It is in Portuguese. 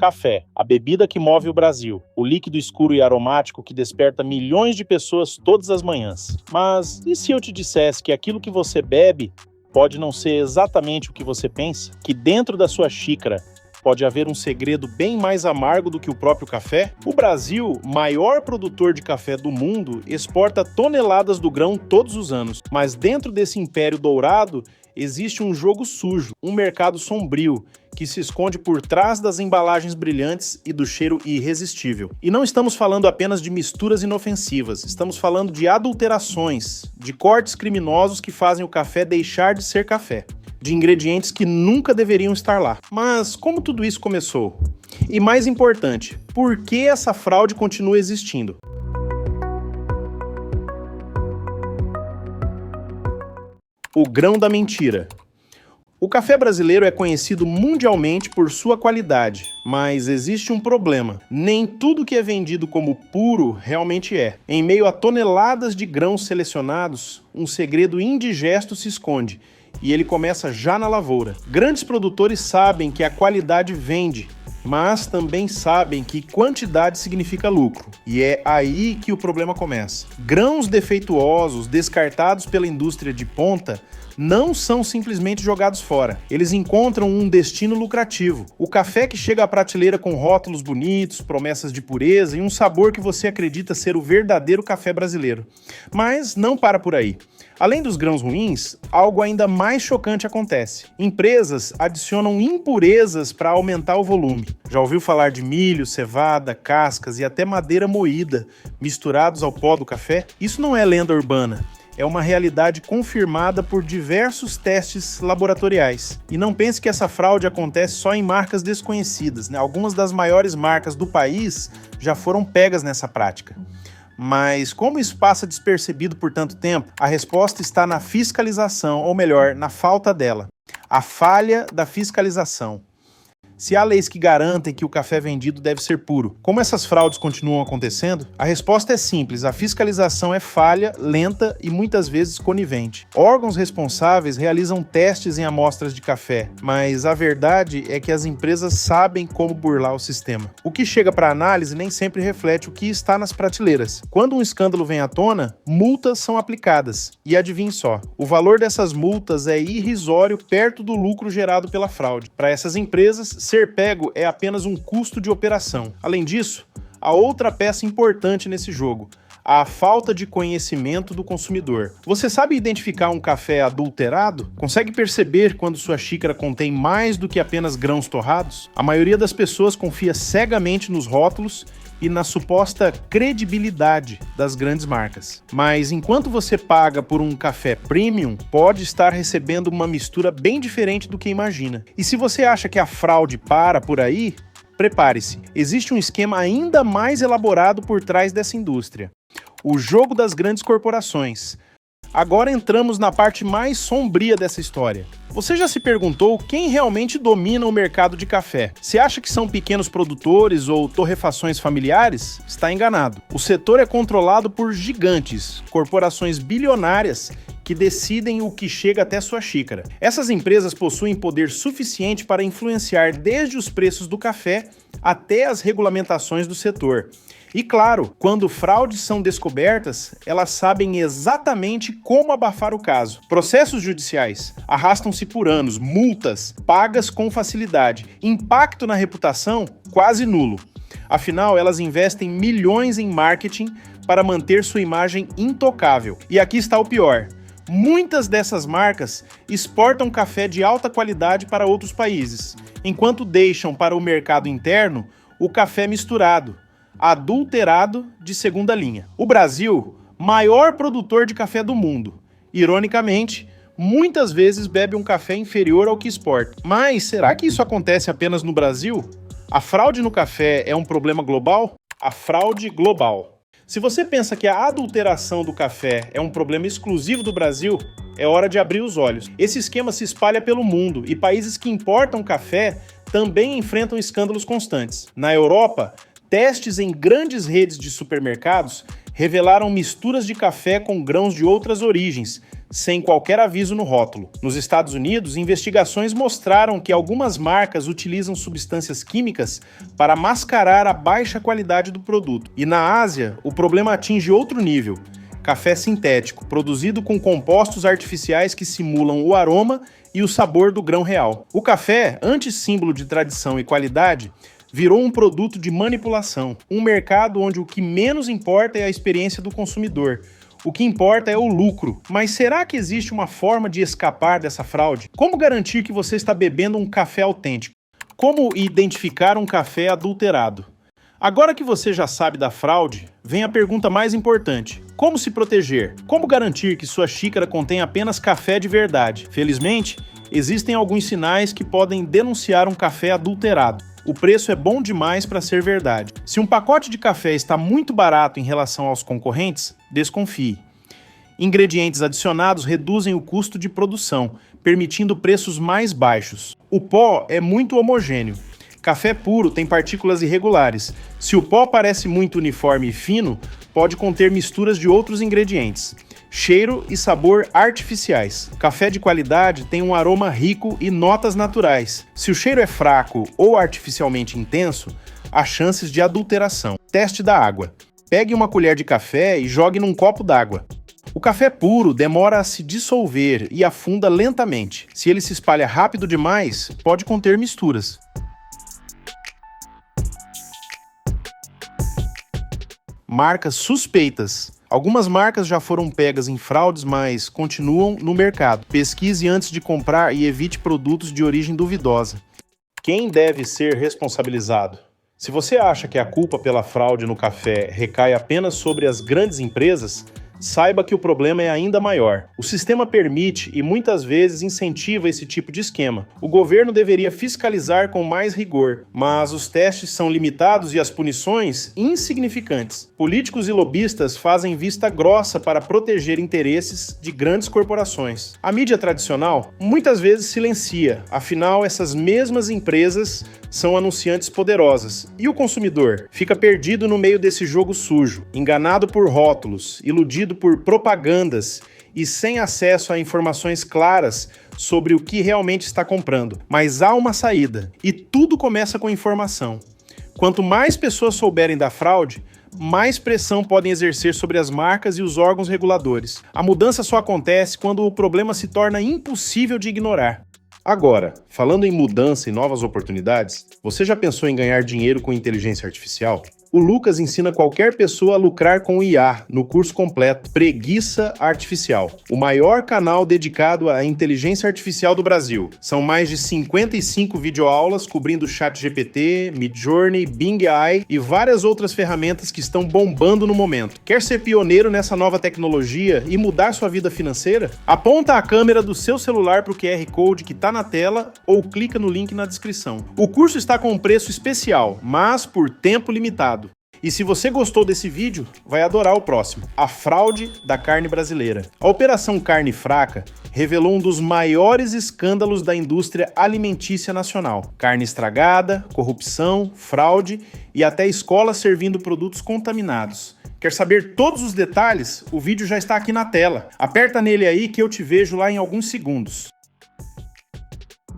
Café, a bebida que move o Brasil, o líquido escuro e aromático que desperta milhões de pessoas todas as manhãs. Mas e se eu te dissesse que aquilo que você bebe pode não ser exatamente o que você pensa? Que dentro da sua xícara pode haver um segredo bem mais amargo do que o próprio café? O Brasil, maior produtor de café do mundo, exporta toneladas do grão todos os anos. Mas dentro desse império dourado, existe um jogo sujo, um mercado sombrio, que se esconde por trás das embalagens brilhantes e do cheiro irresistível. E não estamos falando apenas de misturas inofensivas, estamos falando de adulterações, de cortes criminosos que fazem o café deixar de ser café, de ingredientes que nunca deveriam estar lá. Mas como tudo isso começou? E mais importante, por que essa fraude continua existindo? O grão da mentira. O café brasileiro é conhecido mundialmente por sua qualidade, mas existe um problema. Nem tudo que é vendido como puro realmente é. Em meio a toneladas de grãos selecionados, um segredo indigesto se esconde, e ele começa já na lavoura. Grandes produtores sabem que a qualidade vende, mas também sabem que quantidade significa lucro. E é aí que o problema começa. Grãos defeituosos, descartados pela indústria de ponta, não são simplesmente jogados fora. Eles encontram um destino lucrativo. O café que chega à prateleira com rótulos bonitos, promessas de pureza e um sabor que você acredita ser o verdadeiro café brasileiro. Mas não para por aí. Além dos grãos ruins, algo ainda mais chocante acontece. Empresas adicionam impurezas para aumentar o volume. Já ouviu falar de milho, cevada, cascas e até madeira moída misturados ao pó do café? Isso não é lenda urbana. É uma realidade confirmada por diversos testes laboratoriais. E não pense que essa fraude acontece só em marcas desconhecidas, né? Algumas das maiores marcas do país já foram pegas nessa prática. Mas como isso passa despercebido por tanto tempo? A resposta está na fiscalização, ou melhor, na falta dela. A falha da fiscalização. Se há leis que garantem que o café vendido deve ser puro, como essas fraudes continuam acontecendo? A resposta é simples, a fiscalização é falha, lenta e muitas vezes conivente. Órgãos responsáveis realizam testes em amostras de café, mas a verdade é que as empresas sabem como burlar o sistema. O que chega para análise nem sempre reflete o que está nas prateleiras. Quando um escândalo vem à tona, multas são aplicadas. E adivinhe só, o valor dessas multas é irrisório perto do lucro gerado pela fraude. Para essas empresas, ser pego é apenas um custo de operação. Além disso, há outra peça importante nesse jogo: a falta de conhecimento do consumidor. Você sabe identificar um café adulterado? Consegue perceber quando sua xícara contém mais do que apenas grãos torrados? A maioria das pessoas confia cegamente nos rótulos e na suposta credibilidade das grandes marcas. Mas enquanto você paga por um café premium, pode estar recebendo uma mistura bem diferente do que imagina. E se você acha que a fraude para por aí, prepare-se. Existe um esquema ainda mais elaborado por trás dessa indústria: o jogo das grandes corporações. Agora entramos na parte mais sombria dessa história. Você já se perguntou quem realmente domina o mercado de café? Você acha que são pequenos produtores ou torrefações familiares? Está enganado. O setor é controlado por gigantes, corporações bilionárias que decidem o que chega até sua xícara. Essas empresas possuem poder suficiente para influenciar desde os preços do café até as regulamentações do setor. E claro, quando fraudes são descobertas, elas sabem exatamente como abafar o caso. Processos judiciais arrastam-se por anos, multas pagas com facilidade, impacto na reputação quase nulo. Afinal, elas investem milhões em marketing para manter sua imagem intocável. E aqui está o pior: muitas dessas marcas exportam café de alta qualidade para outros países, enquanto deixam para o mercado interno o café misturado, adulterado de segunda linha. O Brasil, maior produtor de café do mundo, ironicamente, muitas vezes bebe um café inferior ao que exporta. Mas será que isso acontece apenas no Brasil? A fraude no café é um problema global? A fraude global. Se você pensa que a adulteração do café é um problema exclusivo do Brasil, é hora de abrir os olhos. Esse esquema se espalha pelo mundo e países que importam café também enfrentam escândalos constantes. Na Europa, testes em grandes redes de supermercados revelaram misturas de café com grãos de outras origens, sem qualquer aviso no rótulo. Nos Estados Unidos, investigações mostraram que algumas marcas utilizam substâncias químicas para mascarar a baixa qualidade do produto. E na Ásia, o problema atinge outro nível: café sintético, produzido com compostos artificiais que simulam o aroma e o sabor do grão real. O café, antes símbolo de tradição e qualidade, virou um produto de manipulação, um mercado onde o que menos importa é a experiência do consumidor. O que importa é o lucro. Mas será que existe uma forma de escapar dessa fraude? Como garantir que você está bebendo um café autêntico? Como identificar um café adulterado? Agora que você já sabe da fraude, vem a pergunta mais importante: como se proteger? Como garantir que sua xícara contém apenas café de verdade? Felizmente, existem alguns sinais que podem denunciar um café adulterado. O preço é bom demais para ser verdade. Se um pacote de café está muito barato em relação aos concorrentes, desconfie. Ingredientes adicionados reduzem o custo de produção, permitindo preços mais baixos. O pó é muito homogêneo. Café puro tem partículas irregulares. Se o pó parece muito uniforme e fino, pode conter misturas de outros ingredientes. Cheiro e sabor artificiais. Café de qualidade tem um aroma rico e notas naturais. Se o cheiro é fraco ou artificialmente intenso, há chances de adulteração. Teste da água. Pegue uma colher de café e jogue num copo d'água. O café puro demora a se dissolver e afunda lentamente. Se ele se espalha rápido demais, pode conter misturas. Marcas suspeitas. Algumas marcas já foram pegas em fraudes, mas continuam no mercado. Pesquise antes de comprar e evite produtos de origem duvidosa. Quem deve ser responsabilizado? Se você acha que a culpa pela fraude no café recai apenas sobre as grandes empresas, saiba que o problema é ainda maior. O sistema permite e muitas vezes incentiva esse tipo de esquema. O governo deveria fiscalizar com mais rigor, mas os testes são limitados e as punições insignificantes. Políticos e lobistas fazem vista grossa para proteger interesses de grandes corporações. A mídia tradicional muitas vezes silencia, afinal essas mesmas empresas são anunciantes poderosas. E o consumidor fica perdido no meio desse jogo sujo, enganado por rótulos, iludido por propagandas e sem acesso a informações claras sobre o que realmente está comprando. Mas há uma saída, e tudo começa com informação. Quanto mais pessoas souberem da fraude, mais pressão podem exercer sobre as marcas e os órgãos reguladores. A mudança só acontece quando o problema se torna impossível de ignorar. Agora, falando em mudança e novas oportunidades, você já pensou em ganhar dinheiro com inteligência artificial? O Lucas ensina qualquer pessoa a lucrar com IA no curso completo Preguiça Artificial, o maior canal dedicado à inteligência artificial do Brasil. São mais de 55 videoaulas cobrindo ChatGPT, Midjourney, Bing AI e várias outras ferramentas que estão bombando no momento. Quer ser pioneiro nessa nova tecnologia e mudar sua vida financeira? Aponta a câmera do seu celular para o QR Code que está na tela ou clica no link na descrição. O curso está com um preço especial, mas por tempo limitado. E se você gostou desse vídeo, vai adorar o próximo: a fraude da carne brasileira. A Operação Carne Fraca revelou um dos maiores escândalos da indústria alimentícia nacional. Carne estragada, corrupção, fraude e até escolas servindo produtos contaminados. Quer saber todos os detalhes? O vídeo já está aqui na tela. Aperta nele aí que eu te vejo lá em alguns segundos.